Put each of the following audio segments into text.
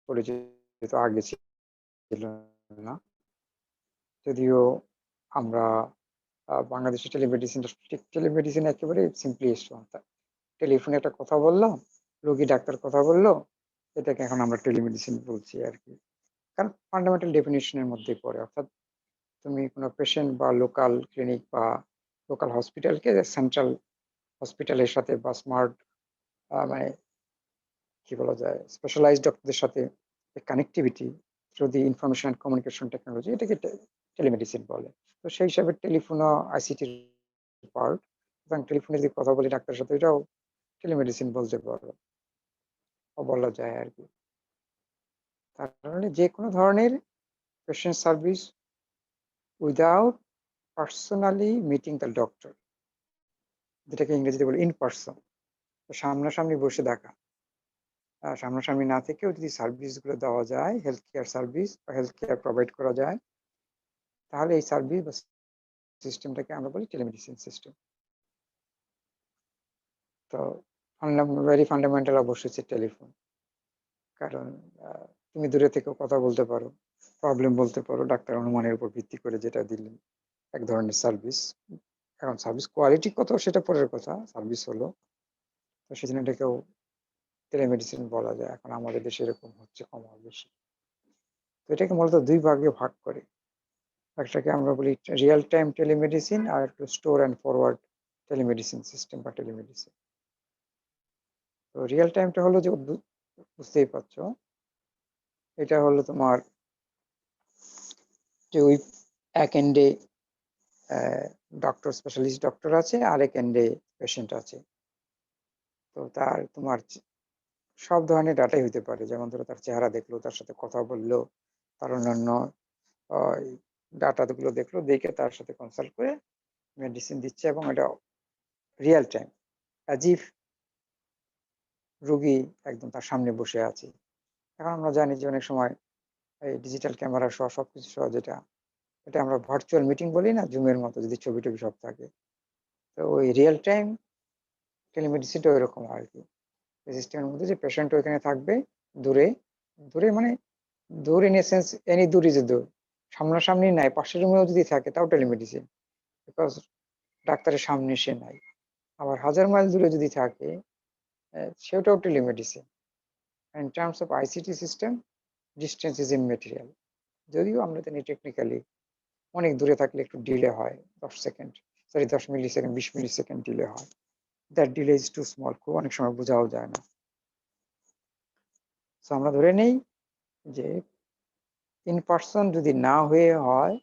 পরিচিত আগে ছিল না। যদিও আমরা বাংলাদেশের টেলিমেডিসিন একেবারে সিম্পলিস্ট। টেলিফোনে একটা কথা বললাম, রোগী ডাক্তার কথা বললো, এটাকে এখন আমরা টেলিমেডিসিন বলছি আর কি। কারণ ফান্ডামেন্টাল ডেফিনিশনের মধ্যেই পড়ে। অর্থাৎ তুমি কোনো পেশেন্ট বা লোকাল ক্লিনিক বা লোকাল হসপিটালকে সেন্ট্রাল হসপিটালের সাথে বা স্মার্ট মানে কি বলা যায় স্পেশালাইজড ডক্টরদের সাথে connectivity through the information and communication technology, এটাকে টেলিমেডিসিন বলে। তো সেই হিসাবে টেলিফোনও আইসিটির পার্ট, এবং টেলিফোনে যদি কথা বলি ডাক্তারের সাথে, এটাও টেলিমেডিসিন বলতে পারো, বলা যায় আর কি। তার কারণে যে কোনো ধরনের patient service without personally meeting the doctor, যেটাকে ইংরেজিতে বলে ইন পার্সন, সামনাসামনি বসে দেখা, সামনাসামনি না থেকেও যদি সার্ভিসগুলো দেওয়া যায়, হেলথ কেয়ার সার্ভিস বা হেলথ কেয়ার প্রোভাইড করা যায়, তাহলে এই সার্ভিস বা সিস্টেমটাকে আমরা বলি টেলিমেডিসিন সিস্টেম। তো ভেরি ফান্ডামেন্টাল অবশ্যই হচ্ছে টেলিফোন। কারণ তুমি দূরে থেকেও কথা বলতে পারো, প্রবলেম বলতে পারো, ডাক্তার অনুমানের উপর ভিত্তি করে যেটা দিলেন এক ধরনের সার্ভিস। এখন সার্ভিস কোয়ালিটি কত সেটা পরের কথা, সার্ভিস হলো, তো সেজন্য এটাকেও টেলিমেডিসিন বলা যায়। এখন আমাদের দেশে এরকম হচ্ছে কম আর বেশি। তো এটাকে মূলত দুই ভাগে ভাগ করে, একটাকে আমরা বলি রিয়েল টাইম টেলিমেডিসিন, আর একটু store and forward telemedicine system বা টেলিমেডিসিন। তো রিয়েল টাইমটা হলো যে বুঝতেই পারছো, এটা হলো তোমার যে ওই এক এন্ডে ডক্টর স্পেশালিস্ট ডক্টর আছে, আরেক এন্ডে পেশেন্ট আছে। তো তার তোমার সব ধরনের ডাটাই হতে পারে, যেমন ধরো তার চেহারা দেখলো, তার সাথে কথা বললো, তার অন্যান্য ডাটাগুলো দেখলো, দেখে তার সাথে কনসাল্ট করে মেডিসিন দিচ্ছে, এবং এটা রিয়েল টাইম, অ্যাজ ইফ রোগী একদম তার সামনে বসে আছে। এখন আমরা জানি যে অনেক সময় এই ডিজিটাল ক্যামেরা সহ সবকিছু সহ যেটা, এটা আমরা ভার্চুয়াল মিটিং বলি না, জুমের মতো, যদি ছবি টবি সব থাকে। তো ওই রিয়েল টাইম টেলিমেডিসিনটা ওইরকম আর কি। সিস্টেমের মধ্যে যে পেশেন্ট ওইখানে থাকবে, দূরে, দূরে মানে দূর ইন এ সেন্স এনি দূর ইজ এ দূর, সামনাসামনি নাই, পাশের রুমেও যদি থাকে তাও টেলিমেডিসিন, বিকজ ডাক্তারের সামনে সে নাই। আবার 1000 মাইল দূরে যদি থাকে, সেটাও telemedicine. In terms of ICT system, distance is immaterial. যদিও আমরা জানি টেকনিক্যালি অনেক দূরে থাকলে একটু ডিলে হয়, 10 second, sorry 10 millisecond, 20 millisecond delay হয়। That delay is too small, খুব অনেক সময় বোঝাও যায় না। তো আমরা ধরে নেই যে ইন পার্সন যদি না হয়ে হয়,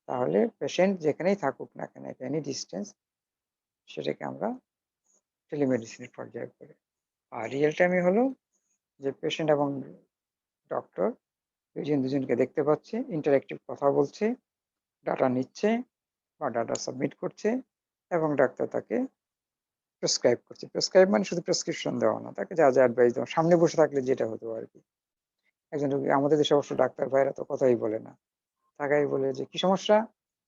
তাহলে পেশেন্ট যেখানেই থাকুক না কেন, এনি ডিস্টেন্স, সেটাকে আমরা টেলিমেডিসিনের পর্যায়ে করি। আর রিয়েল টাইমে হলো যে পেশেন্ট এবং ডক্টর দুজন দুজনকে দেখতে পাচ্ছে, ইন্টারেক্টিভ কথা বলছে, ডাটা নিচ্ছে বা ডাটা সাবমিট করছে, এবং ডাক্তার তাকে প্রেসক্রাইব করছে। প্রেসক্রাইব মানে শুধু প্রেসক্রিপশন দেওয়া না, তাকে যা যা অ্যাডভাইস দেওয়া, সামনে বসে থাকলে যেটা হতো আর কি। একজন রোগী, আমাদের দেশে অবশ্য ডাক্তার ভাইরা তো কথাই বলে না, তাকাই বলে যে কি সমস্যা,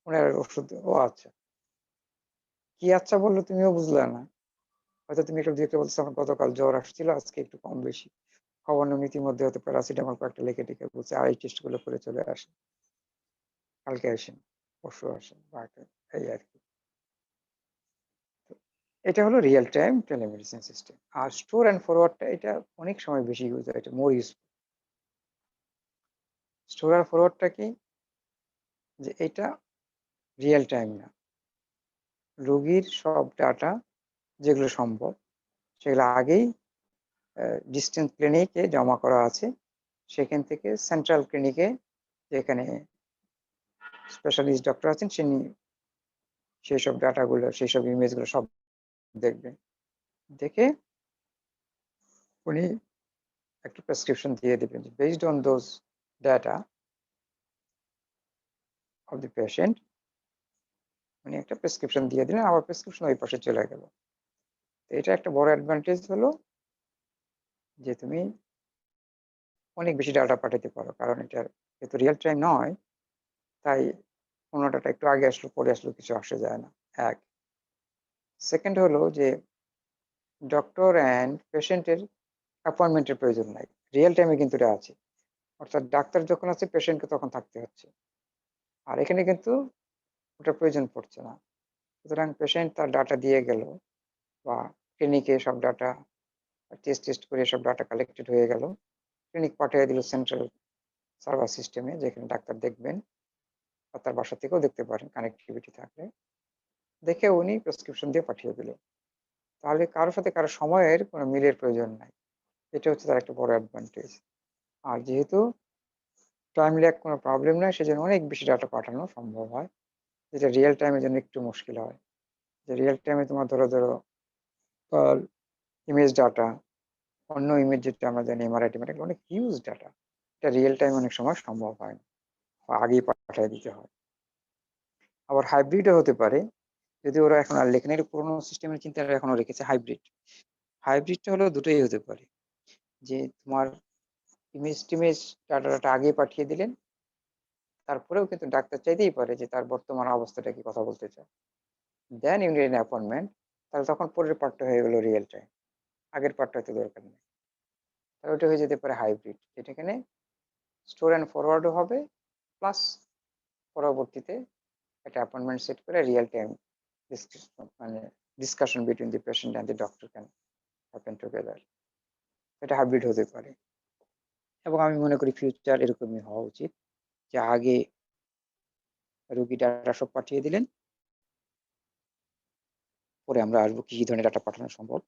ওনার ওষুধ, ও আচ্ছা, কি আচ্ছা বললো তুমিও বুঝলে না, হয়তো তুমি একটু দেখতে বলছো আমার গতকাল জ্বর আসছিল, আজকে একটু কম বেশি, খবর নেই, ইতিমধ্যে হয়তো প্যারাসিটামল কয়েকটা লিখে টিকে বলছে, আর এই টেস্ট গুলো করে চলে আসেন, কালকে আসেন, পরশু আসেন, বা এই আর কি। এটা হলো রিয়েল টাইম টেলিমেডিসিন সিস্টেম। আর স্টোর অ্যান্ড ফরওয়ার্ডটা, এটা অনেক সময় বেশি ইউজ হয়, এটা মোর ইউজ। স্টোর আর ফরওয়ার্ডটা কি, যে এটা রিয়েল টাইম না, রোগীর সব ডাটা যেগুলো সম্ভব সেগুলো আগেই ডিস্টেন্স ক্লিনিকে জমা করা আছে, সেখান থেকে সেন্ট্রাল ক্লিনিকে, যেখানে স্পেশালিস্ট ডক্টর আছেন, সেই সব ডাটাগুলো, সেই সব ইমেজগুলো সব দেখবেন, দেখে উনি একটা প্রেসক্রিপশন দিয়ে দেবেন, based on those data of the patient, উনি একটা প্রেসক্রিপশন দিয়ে দিলেন, আবার প্রেসক্রিপশন ওই পাশে চলে গেল। এটা একটা বড় অ্যাডভান্টেজ হলো যে তুমি অনেক বেশি ডাটা পাঠাতে পারো, কারণ এটা যেহেতু রিয়েল টাইম নয়, তাই কোনো ডাটা একটু আগে আসলো পরে আসলো কিছু আসে যায় না, এক। সেকেন্ড হলো যে ডক্টর অ্যান্ড পেশেন্টের অ্যাপয়েন্টমেন্টের প্রয়োজন নাই, রিয়েল টাইমে কিন্তু এটা আছে। অর্থাৎ ডাক্তার যখন আছে পেশেন্টকে তখন থাকতে হচ্ছে। আর এখানে কিন্তু ওটার প্রয়োজন পড়ছে না। সুতরাং পেশেন্ট তার ডাটা দিয়ে গেল বা ক্লিনিকে সব ডাটা টেস্ট করে সব ডাটা কালেক্টেড হয়ে গেল। ক্লিনিক পাঠিয়ে দিল সেন্ট্রাল সার্ভার সিস্টেমে, যেখানে ডাক্তার দেখবেন বা তার বাসা থেকেও দেখতে পারেন কানেক্টিভিটি থাকলে। দেখে উনি প্রেসক্রিপশন দিয়ে পাঠিয়ে দিল। তাহলে কারো সাথে কারো সময়ের কোনো মিলের প্রয়োজন নাই। এটা হচ্ছে তার একটা বড় অ্যাডভান্টেজ। আর যেহেতু টাইম ল্যাগ কোনো প্রবলেম নাই, সেজন্য অনেক বেশি ডাটা পাঠানো সম্ভব হয়। যেটা রিয়েল টাইমের জন্য একটু মুশকিল হয়। যে রিয়েল টাইমে তোমার ধরো ইমেজ ডাটা, অন্য ইমেজ যেটা আমরা জানি এমআরআই টেমআরআই, এগুলো অনেক হিউজ ডাটা। এটা রিয়েল টাইম অনেক সময় সম্ভব হয় না, বা আগেই পাঠিয়ে দিতে হয়। আবার হাইব্রিডও হতে পারে, যদি ওরা এখন আর লেখেন, এটা পুরোনো সিস্টেমের চিন্তা এখনো রেখেছে হাইব্রিড। হাইব্রিডটা হলো দুটোই হতে পারে, যে তোমার ইমেজ টিমেজ ডাটাটা আগে পাঠিয়ে দিলেন, তারপরেও কিন্তু ডাক্তার চাইতেই পারে যে তার বর্তমান অবস্থাটা কি কথা বলতে চায়। Then you need an appointment. তাহলে তখন পরের পার্টটা হয়ে গেল রিয়েল টাইম, আগের পার্টটা হয়তো দরকার নেই। তাহলে ওটা হয়ে যেতে পারে হাইব্রিড, যেটা এখানে স্টোর অ্যান্ড ফরওয়ার্ডও হবে, প্লাস পরবর্তীতে একটা অ্যাপয়েন্টমেন্ট সেট করে রিয়েল টাইম মানে discussion between the patient and the doctor can happen together. এটা হাইব্রিড হতে পারে। এবং আমি মনে করি ফিউচার এরকমই হওয়া উচিত, যে আগে রোগী ডাটা সব পাঠিয়ে দিলেন, পরে আমরা আসবো কি কি ধরনের ডাটা পাঠানো সম্ভব।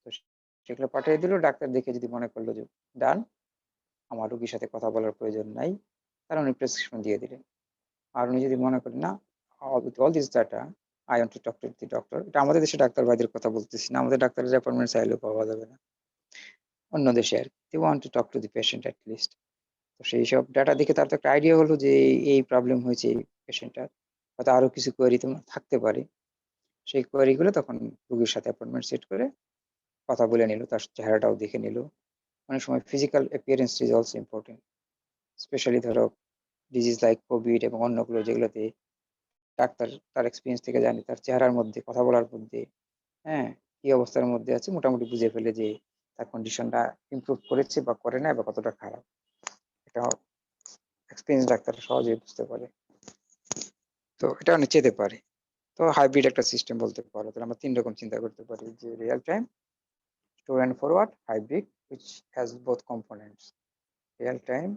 তো সেগুলো পাঠিয়ে দিল, ডাক্তার দেখে যদি মনে করলো যে ডান, আমার রোগীর সাথে কথা বলার প্রয়োজন নাই, তাহলে উনি প্রেসক্রিপশন দিয়ে দিলেন। আর উনি যদি মনে করেন না, with all this data I want to talk to the doctor, এটা আমাদের দেশে ডাক্তার ভাইদের কথা বলতেছি না, আমাদের ডাক্তারের অ্যাপয়েন্টমেন্ট চাইলেও পাওয়া যাবে না অন্য দেশে আর কি। they want to talk to the patient at least। তো সেই সব ডাটা দেখে তার তো একটা আইডিয়া হলো যে এই প্রবলেম হয়েছে এই পেশেন্টটার, হয়তো আরো কিছু কোয়েরি তোমার থাকতে পারে। সেই কোয়েরি গুলো তখন রোগীর সাথে অ্যাপয়েন্টমেন্ট সেট করে কথা বলে নিল, তার চেহারাটাও দেখে নিল। অনেক সময় physical appearance is also important, specially ধরো ডিজিজ লাইক কোভিড এবং অন্যগুলো, যেগুলোতে ডাক্তার তার এক্সপিরিয়েন্স থেকে জানে তার চেহারার মধ্যে, কথা বলার মধ্যে, হ্যাঁ, কি অবস্থার মধ্যে আছে মোটামুটি বুঝে ফেলে যে তার কন্ডিশনটা ইমপ্রুভ করেছে বা করে না, বা কতটা খারাপ। এটা এক্সপিরিয়েন্স ডাক্তার সহজেই বুঝতে পারে। তো এটা অনেক যেতে পারে। তো হাইব্রিড একটা সিস্টেম বলতে পারো। তাহলে আমরা ৩ রকম চিন্তা করতে পারি, যে real time, store and forward, hybrid which has both components। Real time,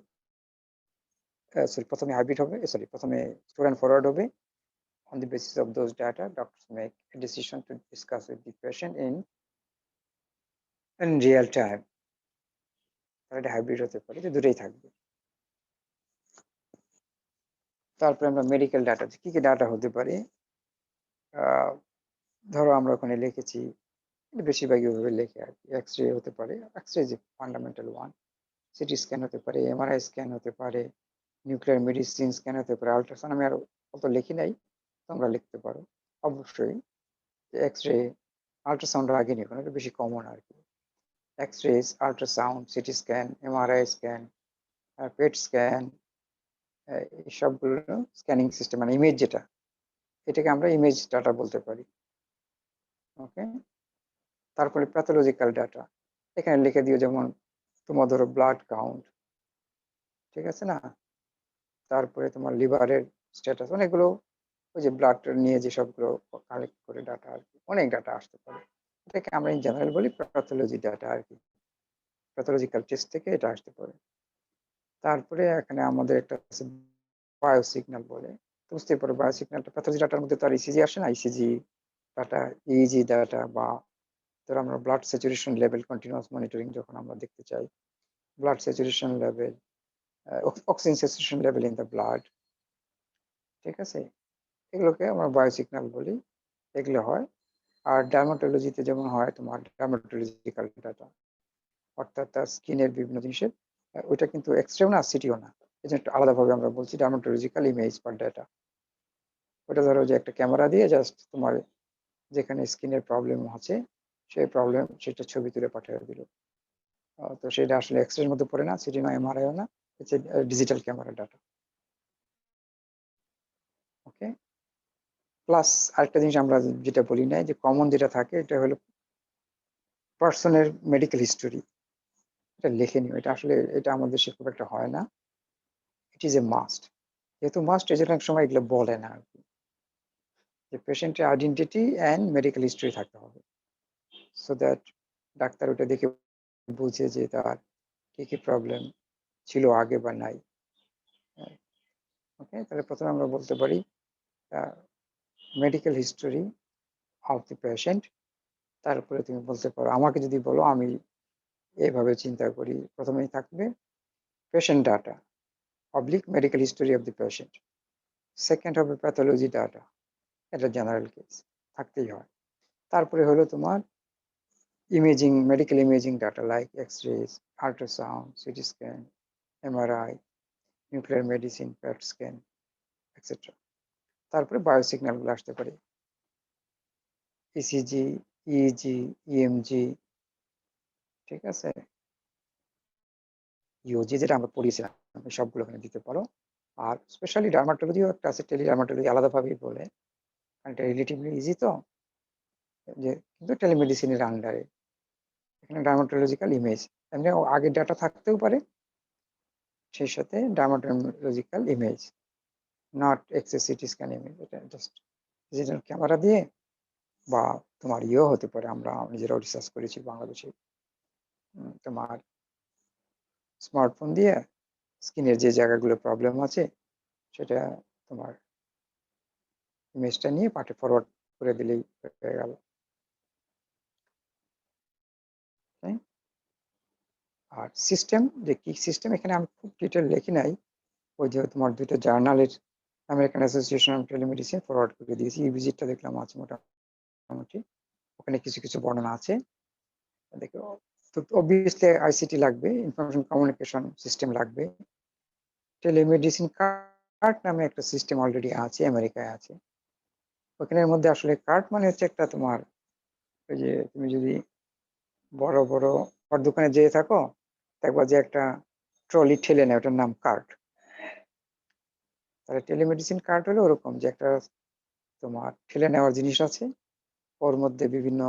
sorry, প্রথমে হাইব্রিড হবে, সরি, প্রথমে স্টোর অ্যান্ড ফরওয়ার্ড হবে। On the basis of those data, doctors make a decision to discuss with the patient in real time। তাহলে এটা hybrid হতে পারে, যে দুটোই থাকবে। তারপরে আমরা মেডিকেল ডাটা, কি কি ডাটা হতে পারে। আহ, ধরো আমরা ওখানে লিখেছি, এটা বেশিরভাগই ওভাবে লেখে আর কি, এক্স রে হতে পারে, এক্স রে যে ফান্ডামেন্টাল ওয়ান, সিটি স্ক্যান হতে পারে, এমআরআই স্ক্যান হতে পারে, নিউক্লিয়ার মেডিসিন স্ক্যান হতে পারে, আল্ট্রাসাউন্ড। আমি আর অত লিখি নাই, তোমরা লিখতে পারো অবশ্যই। এক্স রে, আল্ট্রাসাউন্ড আগে নিও, কারণ এটা বেশি কমন আর কি। X ray, ultrasound, CT scan, MRI scan, PET scan, এই সবগুলো স্ক্যানিং সিস্টেম, মানে ইমেজ যেটা, এটাকে আমরা ইমেজ ডাটা বলতে পারি। ওকে। তারপরে প্যাথোলজিক্যাল ডাটা, এখানে লিখে দিও, যেমন তোমার ধরো ব্লাড কাউন্ট, ঠিক আছে না, তারপরে তোমার লিভারের স্ট্যাটাস, অনেকগুলো, ওই যে ব্লাড নিয়ে যে সবগুলো কালেক্ট করে ডাটা আর কি, অনেক ডাটা আসতে পারে। এটাকে আমরা ইন জেনারেল বলি প্যাথোলজি ডাটা আর কি, প্যাথোলজিক্যাল টেস্ট থেকে এটা আসতে পারে। তারপরে এখানে আমাদের একটা আছে বায়োসিগন্যাল বলে, তো বুঝতেই পারো বায়োসিগন্যালটা প্যাথোলজি ডাটার মধ্যে তো আর ইসিজি আসে না, ইসিজি ডাটা, ইইজি ডাটা, বা ধরো আমরা blood saturation level continuous monitoring যখন আমরা দেখতে চাই, blood saturation level, oxygen saturation level in the blood, ঠিক আছে, এগুলোকে আমরা বায়োসিগন্যাল বলি, এগুলো হয়। আর ডার্মাটোলজিতে যেমন হয় তোমার ডার্মাটোলজিক্যাল ডাটা, অর্থাৎ তার স্কিনের বিভিন্ন জিনিসের, ওইটা কিন্তু এক্সরেও না, সিটিও না, এই জন্য একটু আলাদাভাবে আমরা বলছি ডার্মাটোলজিক্যাল ইমেজ বা ডাটা। ওটা ধরো যে একটা ক্যামেরা দিয়ে জাস্ট তোমার যেখানে স্কিনের প্রবলেম আছে, সেই প্রবলেম সেটা ছবি তুলে পাঠিয়ে দিল। তো সেটা আসলে এক্সরের মধ্যে পড়ে না, সিটি না, এমআরআইও না, হচ্ছে ডিজিটাল ক্যামেরা ডাটা। ওকে। প্লাস আরেকটা জিনিস আমরা যেটা বলি না, যে কমন যেটা থাকে, এটা হলো পার্সনের মেডিকেল হিস্টোরি। এটা লিখে নিও। এটা আমাদের দেশে খুব একটা হয় না। ইট ইস এ মাস্ট। যেহেতু মাস্ট এজন্য অনেক সময় এগুলো বলে না আরকি। যে পেশেন্টের আইডেন্টিটি অ্যান্ড মেডিকেল হিস্টরি থাকতে হবে। সো দ্যাট ডাক্তার ওটা দেখে বুঝে যে তার কি প্রবলেম ছিল আগে বা নাই। হ্যাঁ, ওকে? তাহলে ১ম এ আমরা বলতে পারি a medical history of the patient. তারপরে তুমি বলতে পারো, আমাকে যদি বলো আমি এভাবে চিন্তা করি। ১ম এই থাকবে patient data, oblique medical history of the patient. Second হবে প্যাথোলজি ডাটা। এটা জেনারেল কেস, থাকতেই হয়। তারপরে হলো তোমার imaging, medical imaging data like x-rays, ultrasound, CT scan, MRI, nuclear medicine, PET scan etcetera. তারপরে বায়োসিগন্যাল গুলো আসতে পারে। ইসিজি, ইইজি, ইএমজি, ঠিক আছে? ইওজি যেটা আমরা পড়িয়েছিলাম, সবগুলো এখানে দিতে পারো। আর স্পেশালি ডার্মাটোলজিও একটা আছে, টেলিডার্মাটোলজি আলাদাভাবেই বলে। কারণ এটা রিলেটিভলি ইজি তো, যে কিন্তু টেলিমেডিসিনের আন্ডারে। এখানে ডার্মাটোলজিক্যাল ইমেজ, এমনি আগের ডাটা থাকতেও পারে, সেই সাথে dermatological image, not X ray, CT scan image. এটা জাস্ট ডিজিটাল ক্যামেরা দিয়ে বা তোমার ইয়েও হতে পারে, আমরা নিজেরাও রিসার্চ করেছি বাংলাদেশে। তোমার স্মার্টফোন দিয়ে স্কিনের যে জায়গাগুলো প্রবলেম আছে সেটা তোমার ইমেজটা নিয়ে পাঠে ফরওয়ার্ড করে দিলেই হয়ে গেল। তাই? আর সিস্টেম, যে কি সিস্টেম, এখানে আমি খুব ডিটেল লিখি নাই। ওই যে তোমার ২ টা জার্নালের American association of telemedicine forward করে দিয়েছি। ইভিজিটটা দেখলাম আছে মোটামুটি। ওখানে কিছু বর্ণনা আছে। দেখো, তো অবভিয়াসলি আইসিটি লাগবে, ইনফরমেশন কমিউনিকেশন সিস্টেম লাগবে। টেলিমেডিসিন কার্ড নামে একটা সিস্টেম অলরেডি আছে, আমেরিকায় আছে। ওখানের মধ্যে আসলে কার্ড মানে হচ্ছে একটা তোমার, ওই যে তুমি যদি বড় বড় দোকানে যেয়ে থাকো, দেখবা যে একটা ট্রলি ঠেলে নেয়, ওটার নাম কার্ট। তাহলে টেলিমেডিসিন কার্ট হলো ওরকম, যে একটা তোমার ঠেলে নেওয়ার জিনিস আছে, ওর মধ্যে বিভিন্ন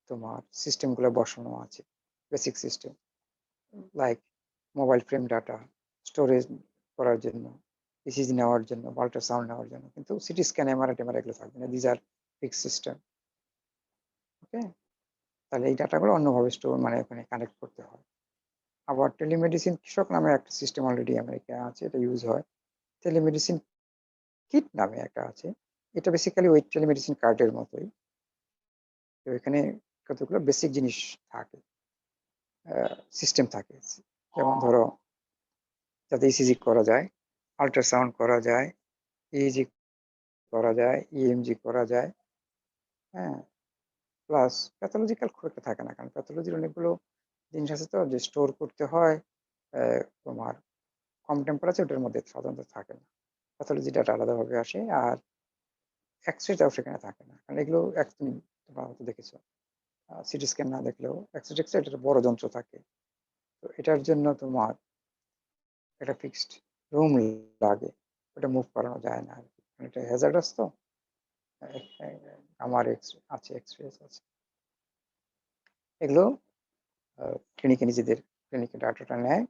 তোমার সিস্টেম গুলো বসানো আছে, basic system like mobile frame data storage করার জন্য, ইসিজি নেওয়ার জন্য, আল্ট্রাসাউন্ড নেওয়ার জন্য। কিন্তু সিটি স্ক্যান, এমআরআই টেমআরআই এগুলো থাকবে না, দিজ আর ফিক্স সিস্টেম। ওকে? তাহলে এই ডাটাগুলো অন্যভাবে স্টোর, মানে ওখানে কানেক্ট করতে হয়। আবার টেলিমেডিসিন কৃষক নামে একটা সিস্টেম অলরেডি আমেরিকায় আছে, এটা ইউজ হয়। টেলিমেডিসিন কিট নামে একটা আছে, এটা বেসিক্যালি ওই টেলিমেডিসিন কার্ডের মতোই। তো এখানে কতগুলো বেসিক জিনিস থাকে, সিস্টেম থাকে। যেমন ধরো, যাতে ইসিজি করা যায়, আল্ট্রাসাউন্ড করা যায়, ইইজি করা যায়, ইএমজি করা যায়। হ্যাঁ, প্লাস প্যাথোলজিক্যাল খুব একটা থাকে না, কারণ প্যাথোলজির অনেকগুলো জিনিস আছে তো, যে স্টোর করতে হয় তোমার কম টেম্পারেচার, মধ্যে সাধারণত থাকে না। প্যাথোলজি ডাটা আলাদাভাবে আসে। আর এক্স-রেটাও সেখানে থাকে না, কারণ এগুলো তুমি তোমরা হয়তো দেখেছো, সিটি স্ক্যান না দেখলেও এক্স-রে টেক্স-রে এটা একটা বড় যন্ত্র থাকে। তো এটার জন্য তোমার একটা ফিক্সড রুম লাগে, ওটা মুভ করানো যায় না আরকি। কারণ এটা হ্যাজার্ডাস তো। আমার আছে, এক্স-রে আছে। এগুলো ক্লিনিকে নিজেদের ক্লিনিকে ডাটাটা নেয়,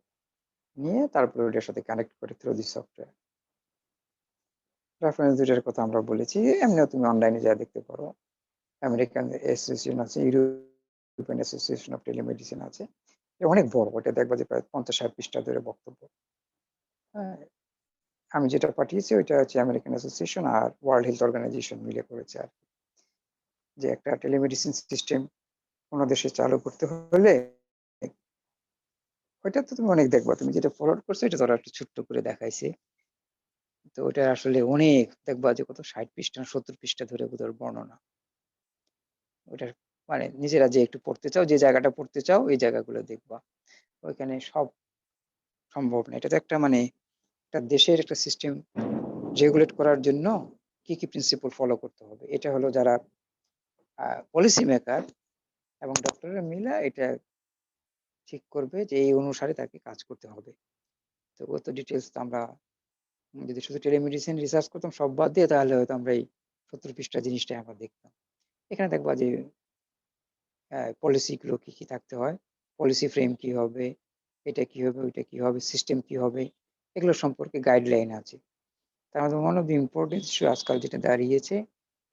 নিয়ে তারপরে ওটার সাথে কানেক্ট করে থ্রু দি সফটওয়্যার। রেফারেন্স দুইটার কথা আমরা বলেছি, এমনিও তুমি অনলাইনে যা দেখতে পারো। আমেরিকান অ্যাসোসিয়েশন আছে, ইউরোপিয়ান অ্যাসোসিয়েশন অফ টেলিমেডিসিন আছে। এটা অনেক বড়, ওটা দেখবা যে প্রায় ৫০-৬০ পৃষ্ঠা ধরে বক্তব্য। হ্যাঁ, আমি যেটা পাঠিয়েছি ওইটা হচ্ছে আমেরিকান অ্যাসোসিয়েশন আর ওয়ার্ল্ড হেলথ অর্গানাইজেশন মিলে করেছে আর কি। যে একটা টেলিমেডিসিন সিস্টেম কোনো দেশে চালু করতে হলে, ওইটা তো তুমি অনেক দেখবা, তুমি যেটা ফরওয়ার্ড করছো এটা ধরো একটা ছোট্ট করে দেখাইছে। তো ওটা আসলে অনেক দেখবা যে কত ৬০ পৃষ্ঠা ৭০ পৃষ্ঠা ধরে ওদের বর্ণনা। ওটা মানে নিজেরা যে একটু পড়তে চাও, যে জায়গাটা পড়তে চাও এই জায়গাগুলো দেখবা। ওইখানে সব সম্ভব না। এটা তো একটা মানে একটা দেশের একটা সিস্টেম রেগুলেট করার জন্য কি প্রিন্সিপল ফলো করতে হবে, এটা হলো যারা পলিসি মেকার এবং ডক্টররা মিলে এটা ঠিক করবে যে এই অনুসারে তাকে কাজ করতে হবে। তো অত ডিটেলস তো আমরা যদি শুধু টেলিমেডিসিন রিসার্চ করতাম সব বাদ দিয়ে, তাহলে হয়তো আমরা এই ৭০ পৃষ্ঠা জিনিসটাই আমরা দেখতাম। এখানে দেখবা যে পলিসি গুলো কি থাকতে হয়, পলিসি ফ্রেম কি হবে, এটা কি হবে, ওইটা কি হবে, সিস্টেম কি হবে, এগুলো সম্পর্কে গাইডলাইন আছে। তার মধ্যে one of the important issue আজকাল যেটা দাঁড়িয়েছে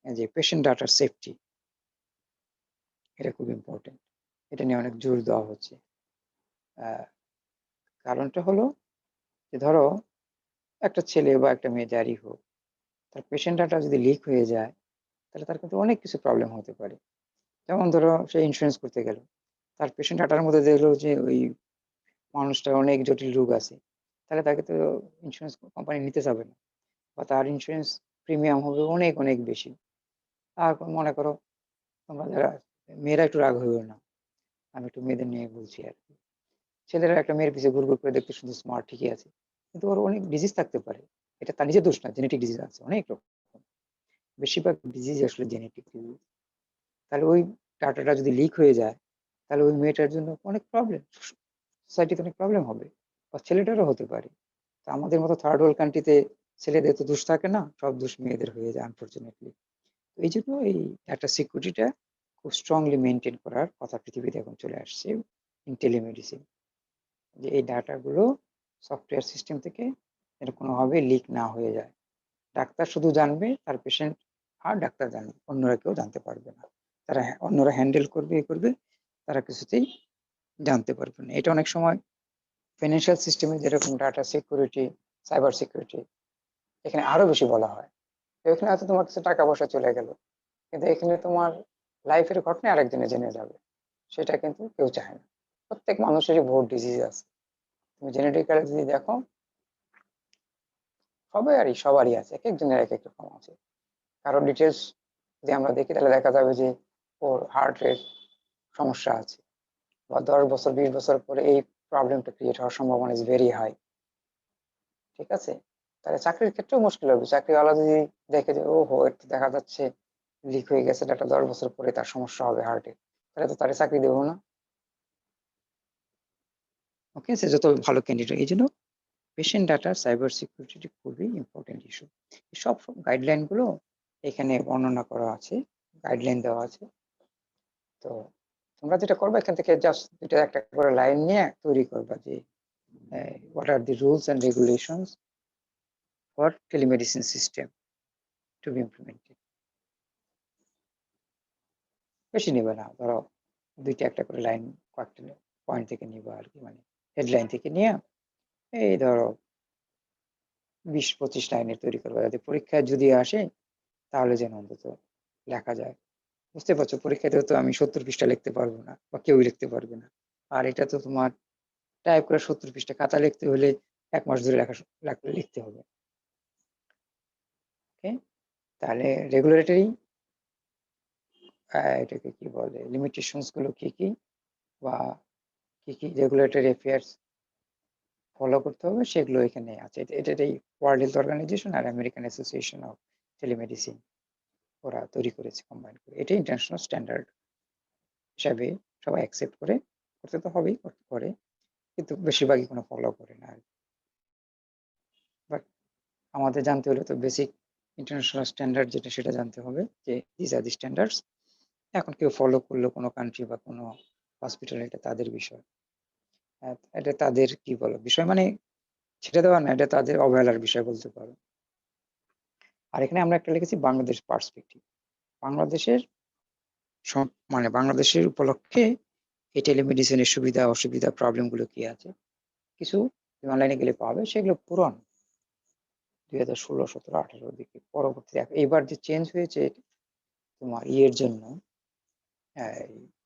যে পেশেন্ট ডাটার সেফটি, এটা খুব ইম্পর্টেন্ট। এটা নিয়ে অনেক জোর দেওয়া হচ্ছে। কারণটা হলো যে ধরো একটা ছেলে বা একটা মেয়ে যারই হোক, তার পেশেন্ট ডাটা যদি লিক হয়ে যায় তাহলে তার কিন্তু অনেক কিছু প্রবলেম হতে পারে। যেমন ধরো সে ইন্স্যুরেন্স করতে গেল, তার পেশেন্ট ডাটার মধ্যে দেখলো যে ওই মানুষটার অনেক জটিল রোগ আছে, তাহলে তাকে তো ইন্স্যুরেন্স কোম্পানি নিতে যাবে না, বা তার ইন্স্যুরেন্স প্রিমিয়াম হবে অনেক অনেক বেশি। আর মনে করো তোমরা যারা মেয়েরা একটু রাগ হইও না, আমি একটু মেয়েদের নিয়ে বলছি আর কি। ছেলেরা একটা মেয়ের পিছিয়ে ঘুর ঘুর করে দেখতে শুধু স্মার্ট ঠিকই আছে, কিন্তু ওর অনেক ডিজিজ থাকতে পারে। এটা তার নিজের দোষ না, জেনেটিক ডিজিজ আছে অনেক রকম। বেশিরভাগ ডিজিজ আসলে জেনেটিক ডিজিজ। তাহলে ওই ডাটাটা যদি লিক হয়ে যায় তাহলে ওই মেয়েটার জন্য অনেক প্রবলেম, সোসাইটিতে অনেক প্রবলেম হবে, বা ছেলেটারও হতে পারে। তা আমাদের মতো থার্ড ওয়ার্ল্ড কান্ট্রিতে ছেলেদের তো দোষ থাকে না, সব দোষ মেয়েদের হয়ে যায় আনফর্চুনেটলি। এই জন্য এই ডাটা সিকিউরিটিটা খুব স্ট্রংলি মেনটেন করার কথা পৃথিবীতে এখন চলে আসছে ইন টেলিমেডিসিন, যে এই ডাটাগুলো সফটওয়্যার সিস্টেম থেকে যেন কোনোভাবে লিক না হয়ে যায়। ডাক্তার শুধু জানবে, তার পেশেন্ট আর ডাক্তার জানবে, অন্যরা কেউ জানতে পারবে না। তারা অন্যরা হ্যান্ডেল করবে, এ করবে, তারা কিছুতেই জানতে পারবে না। এটা অনেক সময় ফিনান্সিয়াল সিস্টেমে যেরকম ডাটা সিকিউরিটি, সাইবার সিকিউরিটি, এখানে আরো বেশি বলা হয়। তো এখানে হয়তো তোমার কাছে টাকা পয়সা চলে গেল, কিন্তু এখানে তোমার লাইফের ঘটনা আরেকজনে জেনে যাবে, সেটা কিন্তু কেউ চায় না। প্রত্যেক মানুষেরই বহুত ডিজিজ আছে। তুমি জেনেটিক্যালি যদি দেখো, সবারই আছে, এক একজনের এক এক রকম আছে। কারো ডিটেলস যদি আমরা দেখি তাহলে দেখা যাবে যে ওর হার্টের সমস্যা আছে, বা 10 বছর 20 বছর পরে এই প্রবলেমটা ক্রিয়েট হওয়ার সম্ভাবনা ইজ ভেরি হাই। ঠিক আছে, তাহলে চাকরির ক্ষেত্রেও মুশকিল হবে। চাকরিওয়ালা যদি দেখে যে ও হো, এটা দেখা যাচ্ছে লিক হয়ে গেছে ডাটা, 10 বছর পরে তার সমস্যা হবে হার্টে, তাহলে তো তারে চাকরি দেবো না। ওকে, সে যত ভালো ক্যান্ডিডেট। এই জন্য পেশেন্ট ডাটা সাইবার সিকিউরিটি খুবই ইম্পর্টেন্ট ইস্যু। সব গাইডলাইন গুলো এখানে বর্ণনা করা আছে, গাইডলাইন দেওয়া আছে। তো তোমরা যেটা করবে, এখান থেকে জাস্ট দুইটা একটা করে লাইন নিয়ে তৈরি করবা যে what are the rules and regulations for telemedicine system to be implemented. বেশি নিবে না, ধরো দুইটা একটা করে লাইন, কয়েকটা পয়েন্ট থেকে নিবা আর কি, মানে হেডলাইন থেকে নিয়ে এই ধরো 20-25 লাইনের তৈরি করবা, যাতে পরীক্ষায় যদি আসে তাহলে যেন অন্তত লেখা যায়। বুঝতে পারছো, পরীক্ষাতেও তো আমি 70 পৃষ্ঠা লিখতে পারবো না, বা কেউই লিখতে পারবে না। আর এটা তো তোমার টাইপ করে 70 পৃষ্ঠা খাতা লিখতে হলে 1 মাস ধরে লিখতে হবে। ওকে, তাহলে রেগুলেটরি এটাকে কি বলে, লিমিটেশনস গুলো কি কি, বা কি কি রেগুলেটরি অ্যাফেয়ার্স ফলো করতে হবে, সেগুলো এখানে আছে। এটাই ওয়ার্ল্ড হেলথ অর্গানাইজেশন আর আমেরিকান অ্যাসোসিয়েশন অফ টেলিমেডিসিন ওরা তৈরি করেছে কম্বাইন করে। এটা ইন্টারন্যাশনাল স্ট্যান্ডার্ড হিসাবে সবাই অ্যাকসেপ্ট করে, করতে তো হবেই, করতে করে, কিন্তু বেশিরভাগই কোনো ফলো করে না। বাট আমাদের জানতে হলে তো বেসিক ইন্টারন্যাশনাল স্ট্যান্ডার্ড যেটা, সেটা জানতে হবে যে দিস আর দি স্ট্যান্ডার্ডস। এখন কেউ ফলো করলো কোনো কান্ট্রি বা কোনো হসপিটাল, এটা তাদের বিষয়। এটা তাদের কি বলো বিষয়, মানে ছেড়ে দেওয়া না, এটা তাদের অবহেলার বিষয় বলতে পারো। আর এখানে আমরা একটা লিখেছি বাংলাদেশ পার্সপেক্টিভ। বাংলাদেশের মানে বাংলাদেশের উপলক্ষে এই টেলিমেডিসিনের সুবিধা অসুবিধা প্রবলেম গুলো কি আছে, কিছু অনলাইনে গেলে পাবে, সেগুলো পুরানো 2016, 17, 18 দিকে। পরবর্তী এবার যে চেঞ্জ হয়েছে তোমার ইয়ের জন্য,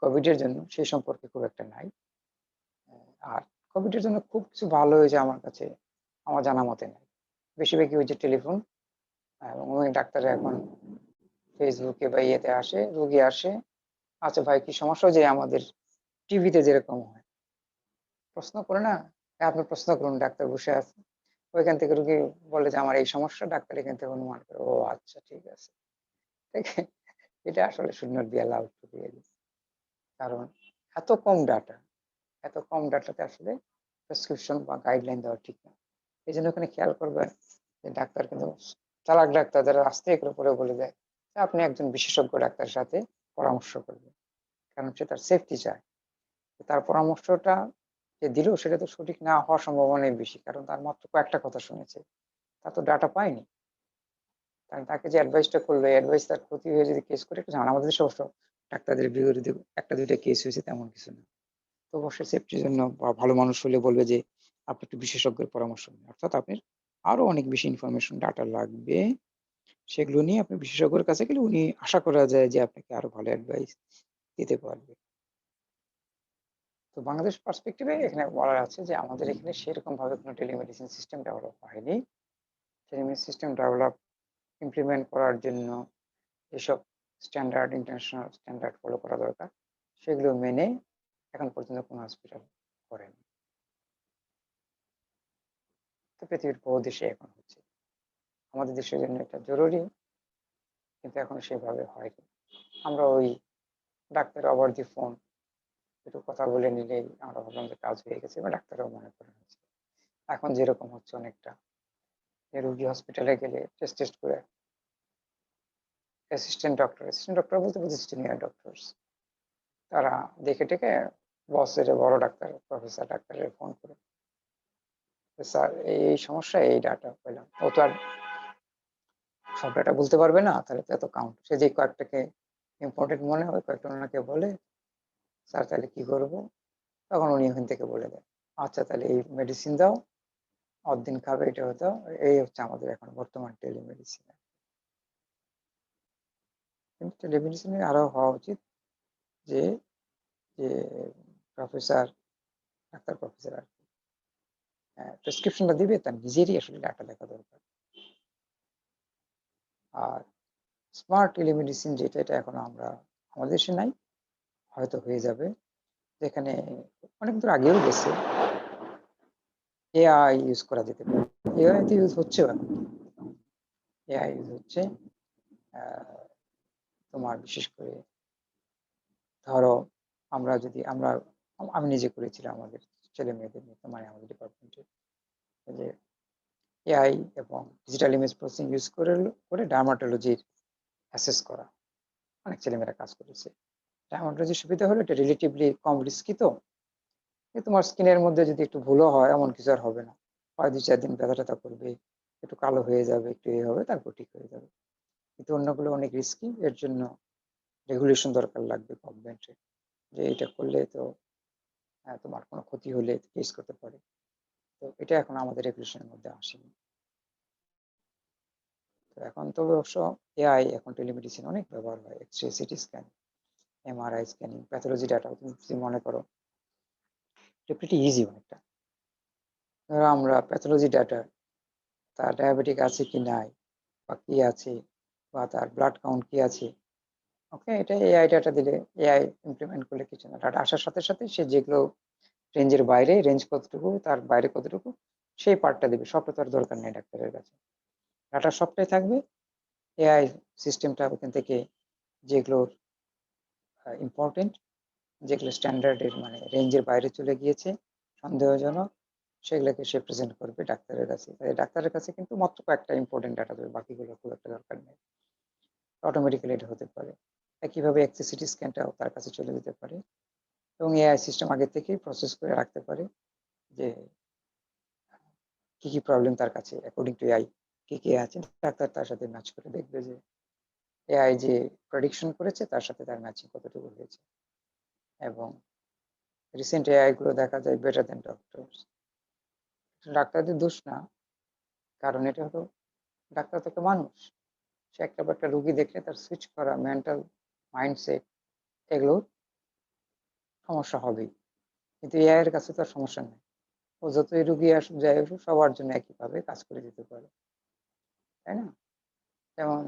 কোভিড এর জন্য, সেই সম্পর্কে খুব একটা নাই। আর কোভিড এর জন্য খুব কিছু ভালো হয়েছে আমার কাছে, আমার জানা মতে নাই। বেশিরভাগই ওই যে টেলিফোন, এবং ওই ডাক্তার এখন ফেসবুকে বা ইয়েতে আসে, রুগী আসে, আচ্ছা ভাই কি সমস্যা, যে আমাদের টিভিতে যেরকম হয় প্রশ্ন করে না, আপনি প্রশ্ন করুন, ডাক্তার বসে আছে, ওইখান থেকে রুগী বলে যে আমার এই সমস্যা, ডাক্তার এখান থেকে অনুমান করে, ও আচ্ছা ঠিক আছে। ঠিক, এটা আসলে should not be allowed to be. কারণ এত কম ডাটা, এত কম ডাটাতে আসলে প্রেসক্রিপশন বা গাইডলাইন দেওয়া ঠিক না। এই জন্য ওখানে খেয়াল করবেন যে ডাক্তার কিন্তু, চালাক ডাক্তার যারা আস্তে করে বলে দেয় যে আপনি একজন বিশেষজ্ঞ ডাক্তারের সাথে পরামর্শ করবেন, কারণ সে তার সেফটি চায়। তার পরামর্শটা যে দিল সেটা তো সঠিক না হওয়ার সম্ভাবনাই বেশি। কারণ তার মাত্র কয়েকটা কথা শুনেছে। তার তো ডাটা পায়নি। কারণ তাকে যে অ্যাডভাইসটা করলো, এই অ্যাডভাইস তার ক্ষতি হয়ে যদি কেস করে একটু ঝামেলা। আমাদের দেশে অবশ্য ডাক্তারদের বিরুদ্ধে ১টা ২টা কেস হয়েছে, তেমন কিছু না। তো অবশ্যই সেফটির জন্য বা ভালো মানুষ হলে বলবে যে আপনি একটু বিশেষজ্ঞের পরামর্শ নিন। অর্থাৎ আপনার আরো অনেক বেশি ইনফরমেশন ডাটা লাগবে। সেগুলো নিয়ে আপনি বিশেষজ্ঞের কাছে গেলে উনি আশা করা যায় যে আপনাকে আরো ভালো অ্যাডভাইস দিতে পারবে। তো বাংলাদেশ পার্সপেক্টিভ এ এখানে বলার আছে যে আমাদের এখানে সেরকম ভাবে কোনো টেলিমেডিসিন সিস্টেম ডেভেলপ হয়নি। টেলিমেডিসিন সিস্টেম ইমপ্লিমেন্ট করার জন্য যেসব স্ট্যান্ডার্ড, ইন্টারন্যাশনাল স্ট্যান্ডার্ড ফলো করা দরকার, সেগুলো মেনে এখন পর্যন্ত কোনো হসপিটাল করেনি। তো পৃথিবীর বহু দেশে এখন হচ্ছে। আমাদের দেশের জন্য এটা জরুরি, কিন্তু এখনো সেভাবে হয়নি। আমরা ওই ডাক্তার ওভার দি ফোন একটু কথা বলে নিলেই আমরা ভাবলাম যে কাজ হয়ে গেছে, বা ডাক্তারও মনে করে হয়েছে। এখন যেরকম হচ্ছে অনেকটা, যে রোগী হসপিটালে গেলে টেস্ট করে অ্যাসিস্ট্যান্ট ডক্টর বলতে বুঝি সিনিয়র ডক্টরস, তারা দেখে টেকে বসের বড় ডাক্তার, প্রফেসর ডাক্তারের ফোন করে, স্যার এই সমস্যা, এই ডাটা পেলাম। ও তো আর সব ডাটা বলতে পারবে না, তাহলে তো এত কাউন্ট। সে যে কয়েকটাকে ইম্পর্টেন্ট মনে হয় কয়েকটা ওনাকে বলে, স্যার তাহলে কি করবো? তখন উনি ওখান থেকে বলে দেয়, আচ্ছা তাহলে এই মেডিসিন দাও, অতদিন খাবে, এটা হতো। এই হচ্ছে আমাদের এখন বর্তমান টেলিমেডিসিন। কিন্তু টেলিমেডিসিনে আরো হওয়া উচিত যে যে প্রফেসর, ডাক্তার প্রফেসর আর কি, প্রেসক্রিপশনটা দিবে, তার নিজেরই আসলে ডাটা দেখা দরকার। আর স্মার্ট টেলিমেডিসিন যেটা, এটা এখনো আমরা আমাদের দেশে নাই, হয়তো হয়ে যাবে। যেখানে অনেক দূর আগেও গেছে, এআই ইউজ করা যেতে পারে। এআই তো ইউজ হচ্ছেও এখন। এআই ইউজ হচ্ছে। তোমার বিশেষ করে ধরো, আমি নিজে করেছিলাম আমাদের ছেলে মেয়েদের নিয়ে, মানে আমাদের ডিপার্টমেন্টে, যে এআই এবং ডিজিটাল ইমেজ প্রসেসিং ইউজ করে ডার্মাটোলজির অ্যাসেস করা। অনেক ছেলেমেয়েরা কাজ করেছে। ডার্মাটোলজির সুবিধা হলো এটা রিলেটিভলি কম রিস্কি। তো তোমার স্কিনের মধ্যে যদি একটু ভুলও হয়, এমন কিছু আর হবে না। হয় ২-৪ দিন ব্যথা ট্যাথা করবে, একটু কালো হয়ে যাবে, একটু হবে, তারপর ঠিক হয়ে যাবে। কিন্তু অন্যগুলো অনেক রিস্কি। এর জন্য রেগুলেশন দরকার লাগবে গভর্নমেন্টের, যে এটা করলে তো তোমার কোনো ক্ষতি হলে ফেস করতে পারে। তো এটা এখন আমাদের রেগুলেশনের মধ্যে আসেনি। তো এখন তো অবশ্য এআই এখন টেলিমেডিসিন অনেক ব্যবহার হয়। X ray, CT scan, MRI scanning, pathology data. তুমি যদি মনে করো, এটা প্রিটি ইজি অনেকটা। ধরো আমরা প্যাথোলজি ডাটা, তার ডায়াবেটিক আছে কি নাই, বা কি আছে, বা তার ব্লাড কাউন্ট কি আছে, ওকে, এটা এআই ডাটা দিলে, এআই ইমপ্লিমেন্ট করলে কিছু না। ডাটা আসার সাথে সাথে সে যেগুলো রেঞ্জের বাইরে, রেঞ্জ কতটুকু, তার বাইরে কতটুকু, সেই পার্টটা দেবে। সবটা তার দরকার নেই ডাক্তারের কাছে, ডাটা সবটাই থাকবে। এআই সিস্টেমটা ওখান থেকে যেগুলো ইম্পর্টেন্ট, যেগুলো স্ট্যান্ডার্ডের মানে রেঞ্জের বাইরে চলে গিয়েছে, সন্দেহজনক, সেগুলোকে সে প্রেজেন্ট করবে ডাক্তারের কাছে। তাই ডাক্তারের কাছে কিন্তু মাত্র কয়েকটা ইম্পর্টেন্ট ডাটা দেবে, বাকিগুলো খুব একটা দরকার নেই। অটোমেটিক্যালি এটা হতে পারে। একইভাবে সিটি স্ক্যানটাও তার কাছে চলে যেতে পারে, এবং এআই সিস্টেম আগে থেকেই প্রসেস করে রাখতে পারে যে কি কি প্রবলেম তার কাছে অ্যাকর্ডিং টু এআই কি কি আছে। ডাক্তার তার সাথে ম্যাচ করে দেখবে যে এআই যে প্রেডিকশন করেছে তার সাথে তার ম্যাচিং কতটুকু হয়েছে। এবং রিসেন্ট এআই গুলো দেখা যায় বেটার দেন ডক্টরস। ডাক্তারদের দোষ না, কারণ এটা হলো, ডাক্তার তো একটা মানুষ। সে একটা রুগী দেখলে তার সুইচ করা মেন্টাল মাইন্ডসেট, এগুলো সমস্যা হবেই। কিন্তু এআই এর কাছে তার সমস্যা নেই। ও যতই রুগী আসুক, যাই আসুক, সবার জন্য একইভাবে কাজ করে দিতে পারে, তাই না? যেমন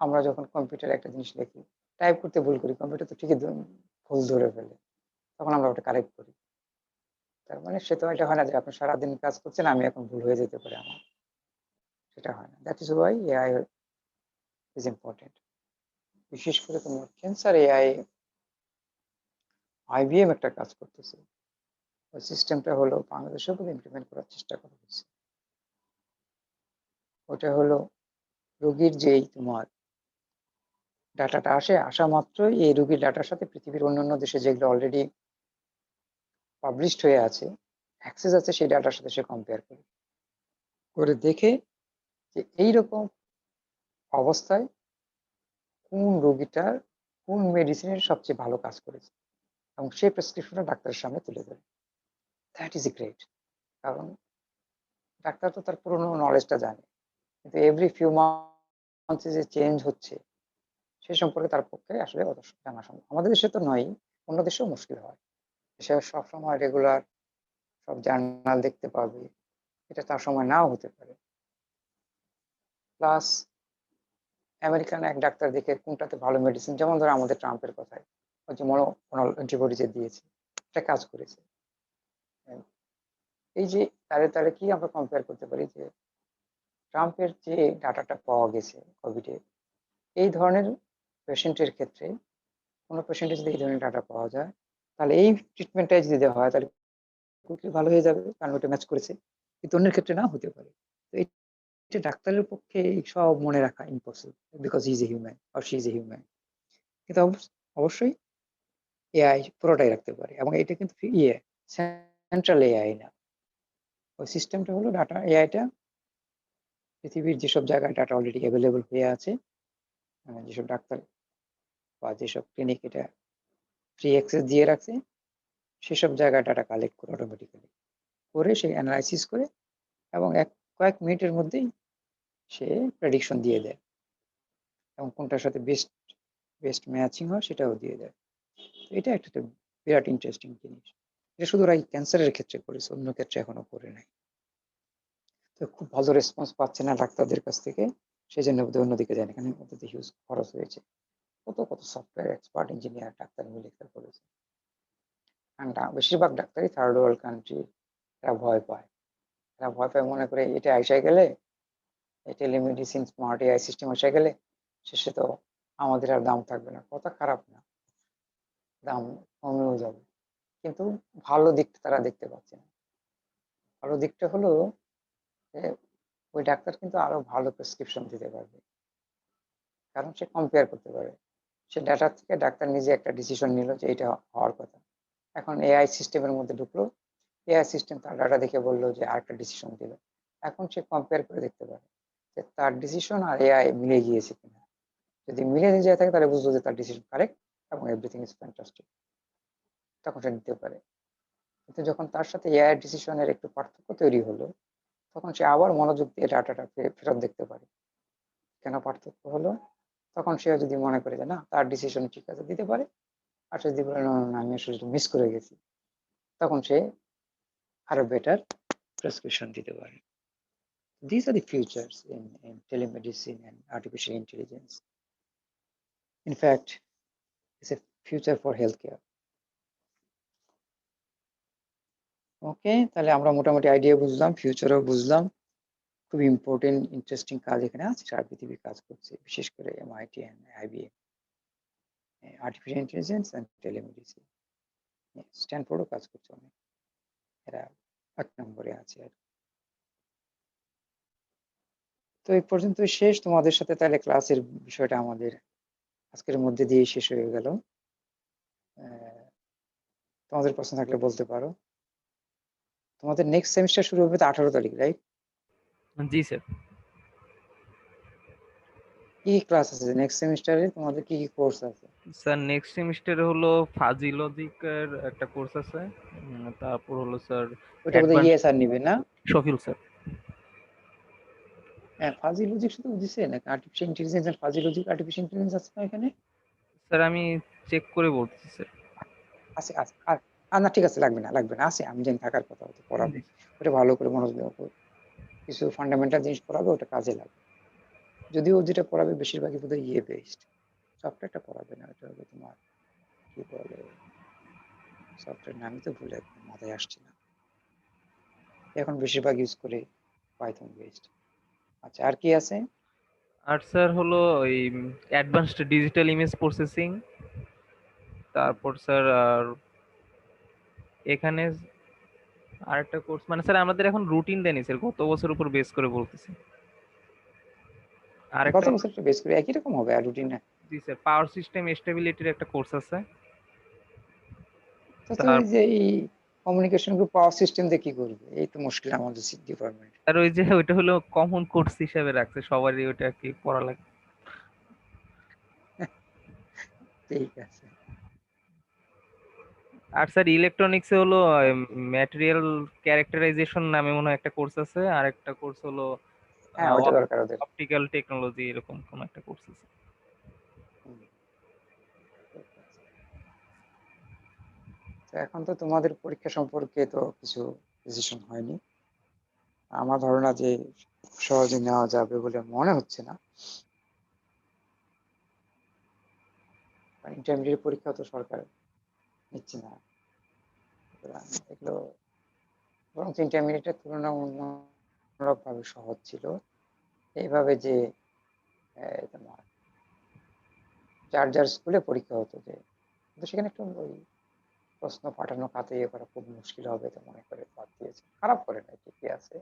আমরা যখন কম্পিউটারে একটা জিনিস লিখি, টাইপ করতে ভুল করি, কম্পিউটার তো ঠিকই ভুল ধরে ফেলে, তখন আমরা ওটা কারেক্ট করি। তার মানে সে তো এটা হয় না যে আপনি সারাদিন কাজ করছেন, আমি এখন ভুল হয়ে যেতে পারে আমার, সেটা হয় না। That is Y AI is important. বিশেষ করে তোমার ক্যান্সার এআই, আইবিএম একটা কাজ করতেছে। ওই সিস্টেমটা হলো বাংলাদেশের উপর ইমপ্লিমেন্ট করার চেষ্টা করা হয়েছে। ওটা হলো রোগীর যেই তোমার ডাটাটা আসা মাত্রই এই রোগীর ডাটার সাথে পৃথিবীর অন্যান্য দেশে যেগুলো অলরেডি পাবলিশড হয়ে আছে, অ্যাক্সেস আছে, সেই ডাটার সাথে সে কম্পেয়ার করে দেখে যে এইরকম অবস্থায় কোন রোগীটার কোন মেডিসিনের সবচেয়ে ভালো কাজ করেছে এবং সেই প্রেসক্রিপশনটা ডাক্তারের সামনে তুলে ধরে। That is great. কারণ ডাক্তার তো তার পুরোনো নলেজটা জানে, কিন্তু এভরি ফিউ মান্থসে যে চেঞ্জ হচ্ছে সে সম্পর্কে তার পক্ষে আসলে অত জানা সম্ভব। আমাদের দেশে তো নয়, অন্য দেশেও মুশকিল হয়। সে সবসময় রেগুলার সব জার্নাল দেখতে পাবে, এটা তার সময় নাও হতে পারে। প্লাস আমেরিকান এক ডাক্তার দেখে কোনটাতে ভালো মেডিসিন, যেমন ধরো আমাদের ট্রাম্পের কথায়, ওই যে মনোক্লোনাল অ্যান্টিবডি যে দিয়েছে, এটা কাজ করেছে। এই যে তারে কি আমরা কম্পেয়ার করতে পারি যে ট্রাম্পের যে ডাটাটা পাওয়া গেছে কোভিডে, এই ধরনের পেশেন্টের ক্ষেত্রে কোনো পেশেন্টের যদি এই ধরনের ডাটা পাওয়া যায়, তাহলে এই ট্রিটমেন্টটাই যদি দেওয়া হয় তাহলে কুইকলি ভালো হয়ে যাবে, কারণ ওটা ম্যাচ করেছে। কিন্তু অন্যের ক্ষেত্রে না হতে পারে। তো এটা ডাক্তারের পক্ষে সব মনে রাখা impossible, because he is a human or she is a human. কিন্তু অবশ্যই এআই পুরোটাই রাখতে পারে, এবং এটা কিন্তু সেন্ট্রাল এআই না। ওই সিস্টেমটা হলো ডাটা এআইটা পৃথিবীর যেসব জায়গায় ডাটা অলরেডি অ্যাভেলেবল হয়ে আছে, যেসব ডাক্তার বা যেসব ক্লিনিক এটা ফ্রি অ্যাক্সেস দিয়ে রাখছে, সেসব জায়গায় ডাটা কালেক্ট করে অটোমেটিক্যালি করে সে অ্যানালাইসিস করে এবং কয়েক মিনিটের মধ্যেই সে প্রেডিকশন দিয়ে দেয়, এবং কোনটার সাথে বেস্ট বেস্ট ম্যাচিং হয় সেটাও দিয়ে দেয়। তো এটা একটা বিরাট ইন্টারেস্টিং জিনিস। এটা শুধু ওরা ক্যান্সারের ক্ষেত্রে করেছে, অন্য ক্ষেত্রে এখনো করে নাই। তো খুব ভালো রেসপন্স পাচ্ছে না ডাক্তারদের কাছ থেকে, সেই জন্য বোধহয় অন্যদিকে যায় না, এখানে মধ্যে হিউজ খরচ হয়েছে। কত কত সফটওয়্যার এক্সপার্ট ইঞ্জিনিয়ার ডাক্তার মিলে খেয়াল করেছে। বেশিরভাগ ডাক্তারই থার্ড ওয়ার্ল্ড কান্ট্রি, এরা ভয় পায়। এরা ভয় পায় মনে করে এটা এসে গেলে, টেলিমেডিসিন স্মার্ট এআই সিস্টেম এসে গেলে শেষে তো আমাদের আর দাম থাকবে না। কথা খারাপ না, দাম কমেও যাবে, কিন্তু ভালো দিকটা তারা দেখতে পাচ্ছে না। ভালো দিকটা হলো যে ওই ডাক্তার কিন্তু আরো ভালো প্রেসক্রিপশন দিতে পারবে, কারণ সে কম্পেয়ার করতে পারে। সে ডাটা থেকে ডাক্তার নিজে একটা ডিসিশন নিল যে এটা হওয়ার কথা। এখন এআই সিস্টেমের মধ্যে ঢুকলো, এআই সিস্টেম তার ডাটা দেখে বললো যে আরেকটা ডিসিশন দিল। এখন সে কম্পেয়ার করে দেখতে পারে যে তার ডিসিশন আর এআই মিলে গিয়েছে কিনা। যদি মিলে যায় থাকে তাহলে বুঝলো যে তার ডিসিশন কারেক্ট এবং এভরিথিং ইজ ফ্যান্টাস্টিক, তখন সে নিতে পারে। কিন্তু যখন তার সাথে এআই ডিসিশনের একটু পার্থক্য তৈরি হলো, তখন সে আবার মনোযোগ দিয়ে ডাটাটা ফেরত দেখতে পারে কেন পার্থক্য হলো। তখন সে যদি মনে করে যে না তার ডিসিশন ঠিক আছে দিতে পারে, আর সে যদি বলে না না, আমি আসলে মিস করে গেছি, তখন সে আরো বেটার প্রেসক্রিপশন দিতে পারে। These are the futures in telemedicine and artificial intelligence. In fact, it's a future for healthcare. ওকে, তাহলে আমরা মোটামুটি আইডিয়া বুঝলাম, ফিউচারও বুঝলাম। খুব ইম্পর্টেন্ট ইন্টারেস্টিং কাজ এখানে আছে, সারা পৃথিবী কাজ করছে, বিশেষ করে MIT and IBM, artificial intelligence and telemedicine. স্ট্যানফোর্ডও কাজ করছে অনেক, এরা এক নম্বরে আছে। আর তো এই পর্যন্ত শেষ তোমাদের সাথে, তাহলে ক্লাসের বিষয়টা আমাদের আজকের মধ্যে দিয়ে শেষ হয়ে গেল। তোমাদের প্রশ্ন থাকলে বলতে পারো। তোমাদের নেক্সট সেমিস্টার শুরু হবে তো 18 তারিখ, রাইট? জি স্যার। কি ক্লাস আছে নেক্সট সেমিস্টারে, তোমাদের কি কি কোর্স আছে? স্যার নেক্সট সেমিস্টারে হলো ফাজি লজিকের একটা কোর্স আছে, তারপর হলো স্যার ওইটা বোধহয় অ্যাডভান্স স্যার নিবে না? শফিল স্যার। হ্যাঁ, ফাজি লজিক শুধু দিছে নাকি আর্টিফিশিয়াল ইন্টেলিজেন্স আর ফাজি লজিক আর্টিফিশিয়াল ইন্টেলিজেন্স আছে না এখানে? স্যার আমি চেক করে বলতেছি স্যার। আছে আছে আর না ঠিক আছে, লাগবে না লাগবে না, আছে, আমি জানি থাকার কথা, হয়তো পড়াবে। ওটা ভালো করে মনোযোগ দেওয়া, কিছু ফান্ডামেন্টাল জিনিস পড়াবে, ওটা কাজে লাগবে। যদিও যেটা পড়াবে বেশিরভাগই বোধহয় বেসড, সফটওয়্যারটা পড়াবে না। ওটা হবে তোমার কি বলে, সফটওয়্যার নামই তো ভুলে একদম মাথায় আসছে না, এখন বেশিরভাগ ইউজ করে পাইথন বেসড। আচ্ছা, আর কি আছে? আর স্যার হলো ওই অ্যাডভান্সড ডিজিটাল ইমেজ প্রসেসিং, তারপর স্যার আর এখানে আরেকটা কোর্স, মানে স্যার আমাদের এখন রুটিন দেয়নি স্যার, গত বছর উপর বেস করে বলতেছি। গত আরেকটা বছর বেস করে একই রকম হবে আর রুটিন জি স্যার, পাওয়ার সিস্টেম স্টেবিলিটির একটা কোর্স আছে। তো তার এই যে এই কমিউনিকেশন গ্রুপ পাওয়ার সিস্টেম দিয়ে কি করবে? এই তো মুশকিল আমাদের ডিপার্টমেন্ট। আর ওই যে ওইটা হলো কমন কোর্স হিসেবে রাখছে, সবারই ওইটা আর কি পড়া লাগে। ঠিক আছে। আর স্যার ইলেকট্রনিক্সে হলো ম্যাটেরিয়াল ক্যারেক্টারাইজেশন নামে মনে হয় একটা কোর্স আছে, আর একটা কোর্স হলো হ্যাঁ, ওইটা দরকার ওদের। অপটিক্যাল টেকনোলজি, এরকম কোন একটা কোর্স আছে। হুম, ঠিক আছে। তো এখন তো তোমাদের পরীক্ষা সম্পর্কে তো কিছু ডিসিশন হয়নি। আমার ধারণা যে সহজে নেওয়া যাবে বলে মনে হচ্ছে না, কারণ ইন্টারমিডিয়েট পরীক্ষা তো সরকার নিচ্ছে না। সুতরাং এগুলো বরং ইন্টারমিডিয়েটের তুলনামূলক ভাবে সহজ ছিল। এইভাবে যে তোমার যার যার স্কুলে পরীক্ষা হতো, যে কিন্তু সেখানে একটু ওই প্রশ্ন পাঠানো খাতে ইয়ে করা খুব মুশকিল হবে তো মনে করে বাদ দিয়েছে। খারাপ করে নাই, ঠিকই আছে।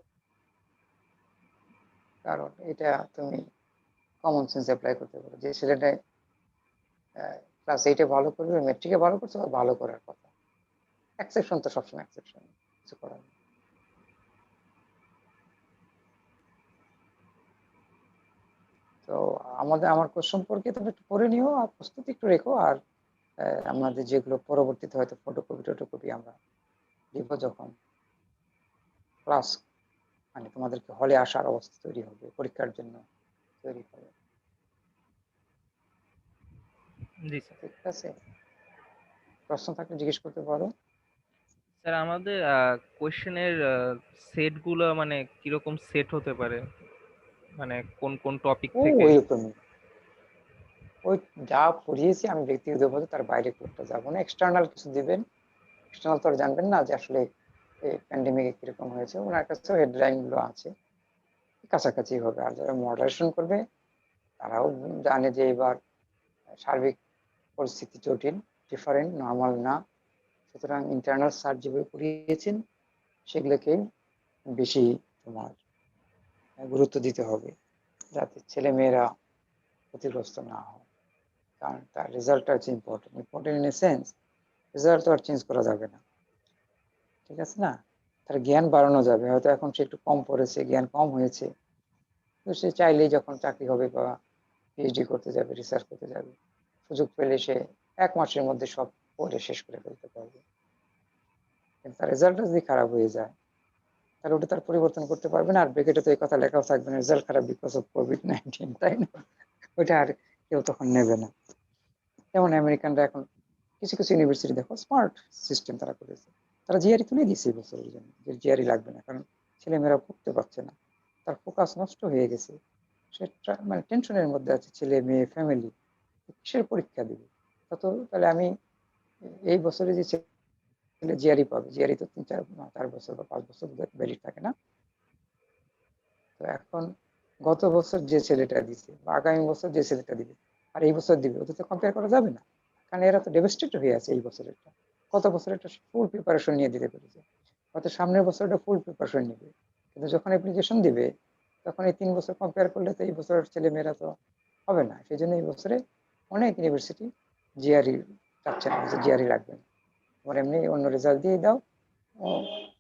কারণ এটা তুমি কমন সেন্স অ্যাপ্লাই করতে পারো, যে ছেলেটা ক্লাস 8-এ ভালো করবে, মেট্রিকে ভালো করছে, ভালো করার কথা। এক্সেপশন তো সবসময় এক্সেপশন, কিছু করার নেই। তো আমার কোর্স সম্পর্কে তুমি একটু পড়ে নিও আর প্রস্তুতি একটু রেখো। আর আমাদের যেগুলো পরবর্তীতে হয়তো ফটোকপি টোটোকপি আমরা দিব, যখন ক্লাস মানে তোমাদেরকে হলে আসার অবস্থা তৈরি হবে, পরীক্ষার জন্য তৈরি হবে। জি স্যার। ঠিক আছে, প্রশ্ন থাকলে জিজ্ঞেস করতে পারো। স্যার আমাদের কোশ্চেনের সেট গুলো মানে কিরকম সেট হতে পারে, মানে কোন কোন টপিক ও থেকে? ওইরকমই, ওই যা পড়িয়েছি আমি ব্যক্তিগতভাবে তার বাইরে কোর্টটা যাবো না। এক্সটার্নাল কিছু দিবেন, এক্সটার্নাল তো আর জানবেন না যে আসলে এই প্যান্ডেমিকে কিরকম হয়েছে। ওনার কাছেও হেডলাইন গুলো আছে, কাছাকাছি হবে। আর যারা মডারেশন করবে তারাও জানে যে এবার সার্বিক পরিস্থিতি জটিল, ডিফারেন্ট, নর্মাল না। সুতরাং ইন্টারনাল স্যার যেভাবে পড়িয়েছেন সেগুলোকে বেশি তোমার গুরুত্ব দিতে হবে, যাতে ছেলে মেয়েরা ক্ষতিগ্রস্ত না হয়। কারণ তার রেজাল্টটা হচ্ছে important, important in a sense result তো আর চেঞ্জ করা যাবে না। ঠিক আছে না? তার জ্ঞান বাড়ানো যাবে। হয়তো এখন সে একটু কম পড়েছে, জ্ঞান কম হয়েছে, তো সে চাইলেই যখন চাকরি হবে বা পিএইচডি করতে যাবে, রিসার্চ করতে যাবে, সুযোগ পেলে সে 1 মাসের মধ্যে সব পড়ে শেষ করে ফেলতে পারবে। কিন্তু তার রেজাল্টটা যদি খারাপ হয়ে যায়, তাহলে ওটা তার পরিবর্তন করতে পারবে না। আর ব্রেকেটে তো এই কথা লেখাও থাকবে না, রেজাল্ট খারাপ বিকজ অফ কোভিড-19, তাই না? ওইটা আর কেউ তখন নেবে না। যেমন আমেরিকানরা এখন কিছু কিছু ইউনিভার্সিটি দেখো স্মার্ট সিস্টেম তারা করেছে, তারা জিআরই তুলে দিচ্ছে এই বছরের জন্য, যে জিআরই লাগবে না, কারণ ছেলেমেয়েরা পড়তে পারছে না, তার ফোকাস নষ্ট হয়ে গেছে। সে মানে টেনশনের মধ্যে আছে, ছেলে মেয়ে ফ্যামিলি কিসের পরীক্ষা দিবে। তাহলে আমি এই বছরে যে ছেলে জিআরই পাবে, জিআরই তো 3-4 বছর বা 5 বছর ভ্যালিড থাকে না। তো এখন গত বছর যে ছেলেটা দিছে বা আগামী বছর যে ছেলেটা দিবে আর এই বছর দিবে, ওদের তো কম্পেয়ার করা যাবে না। কারণ এরা তো ডেভাস্টেড হয়ে আছে এই বছরেরটা। গত বছরেরটা ফুল প্রিপারেশন নিয়ে দিতে পেরেছে, হয়তো সামনের বছরটা ফুল প্রিপারেশন নেবে, কিন্তু যখন অ্যাপ্লিকেশন দিবে তখন এই 3 বছর কম্পেয়ার করলে তো এই বছরের ছেলে মেয়েরা তো হবে না। সেই জন্য এই বছরে অনেক ইউনিভার্সিটি জিআরই চাচ্ছে না, যে জিআরই লাগবে না, তোমার এমনি অন্য রেজাল্ট দিয়ে দাও, ও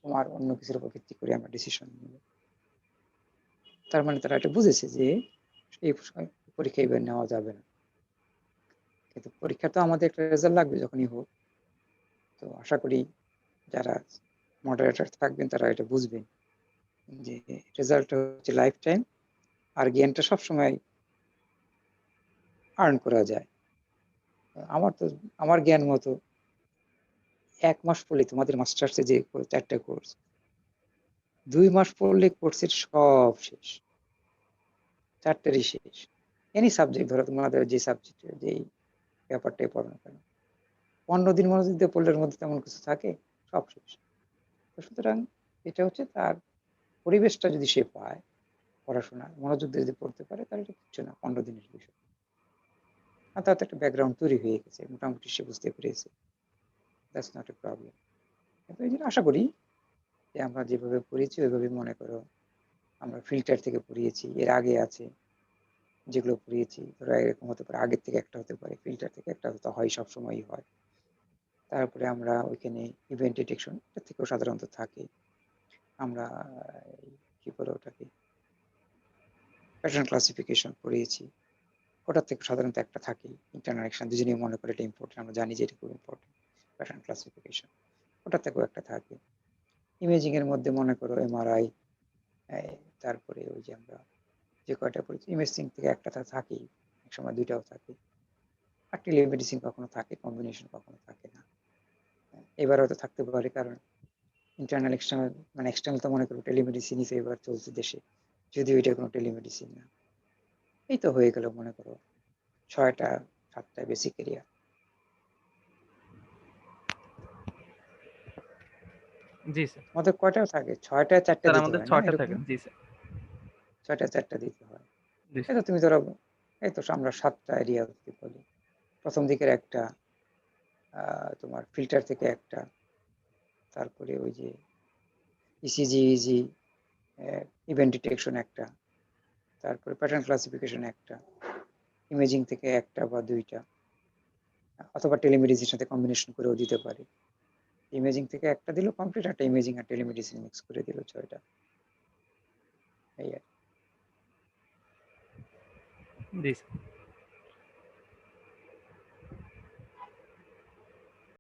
তোমার অন্য কিছুর উপর ভিত্তি করে আমরা ডিসিশন নেব। তার মানে তারা এটা বুঝেছে যে এই পরীক্ষা এবার নেওয়া যাবে না। কিন্তু পরীক্ষা তো আমাদের একটা রেজাল্ট লাগবে যখনই হোক। তো আশা করি যারা মডারেটর থাকবেন তারা এটা বুঝবেন যে রেজাল্টটা হচ্ছে লাইফ টাইম, আর জ্ঞানটা সবসময় আর্ন করা যায়। আমার তো আমার জ্ঞান মতো 1 মাস পড়লে তোমাদের মাস্টার্সে যে 4টা কোর্স, 2 মাস পড়লে কোর্সের সব শেষ, 4টেরই শেষ। এনি সাবজেক্ট ধরো তোমাদের যে সাবজেক্টে যেই ব্যাপারটাই পড়ো না কেন, 15 দিন মনোযোগ দিয়ে পড়লে এর মধ্যে তেমন কিছু থাকে, সব শেষ। তো সুতরাং এটা হচ্ছে তার পরিবেশটা যদি সে পায়, পড়াশোনার মনোযোগ দিয়ে যদি পড়তে পারে, তাহলে এটা কিচ্ছু না, 15 দিনের বিষয়। আর তার তো একটা ব্যাকগ্রাউন্ড তৈরি হয়ে গেছে, মোটামুটি সে বুঝতে পেরেছে, দ্যাটস নট এ প্রবলেম। কিন্তু এই জন্য আশা করি যে আমরা যেভাবে পড়িয়েছি ওইভাবে মনে করো আমরা ফিল্টার থেকে পড়িয়েছি, এর আগে আছে যেগুলো পড়িয়েছি ধরো এরকম হতে পারে, আগের থেকে একটা হতে পারে, ফিল্টার থেকে একটা হতে হয়, সবসময়ই হয়। তারপরে আমরা ওইখানে ইভেন্ট ডিটেকশন এটা থেকেও সাধারণত থাকে। আমরা কি বলে ওটাকে, প্যাটার্ন ক্লাসিফিকেশন পড়িয়েছি, ওটার থেকে সাধারণত একটা থাকে। ইন্টারনাল দুজনেই মনে করে এটা ইম্পর্টেন্ট, আমরা জানি যে এটা খুব ইম্পর্টেন্ট। প্যাটার্ন ক্লাসিফিকেশন ওটার থেকেও একটা থাকে। ইমেজিং এর মধ্যে মনে করো এমআরআই, তারপরে ওই যে আমরা যে কয়টা পড়েছি ইমেজিং থেকে একটা থাকেই, এক সময় দুইটাও থাকে। আর টেলিমেডিসিন কখনো থাকে, কম্বিনেশন কখনো থাকে না। এবার হয়তো থাকতে পারে, কারণ ইন্টারনাল এক্সটার্নাল, মানে এক্সটার্নাল তো মনে করো টেলিমেডিসিনই এবার চলছে দেশে, যদিও এটা কোনো টেলিমেডিসিন না। এই তো হয়ে গেল মনে করো 6টা 7টা বেসিক এরিয়া। জি স্যার। আমাদের কয়টাও থাকে, 6টা 4টা স্যার দিতে আমাদের হয় না 6টা থাকে। এরকম? জি স্যার। 6টা 4টা দিতে হয়। জি এই স্যার। তো তুমি ধরো, এই তো আমরা 7টা এরিয়া বলি। প্রথম দিকের একটা, তোমার ফিল্টার থেকে একটা, তারপরে ওই যে ইসিজি ইজি ইভেন্ট ডিটেকশন একটা, তারপরে প্যাটার্ন ক্লাসিফিকেশন একটা, ইমেজিং থেকে একটা বা দুইটা, অথবা টেলিমেডিসিনের সাথে কম্বিনেশন করেও দিতে পারে। ইমেজিং থেকে একটা দিল কমপ্লিট, একটা ইমেজিং আর টেলিমেডিসিন মিক্স করে দিল 6টা। এই আর কি। জি স্যার।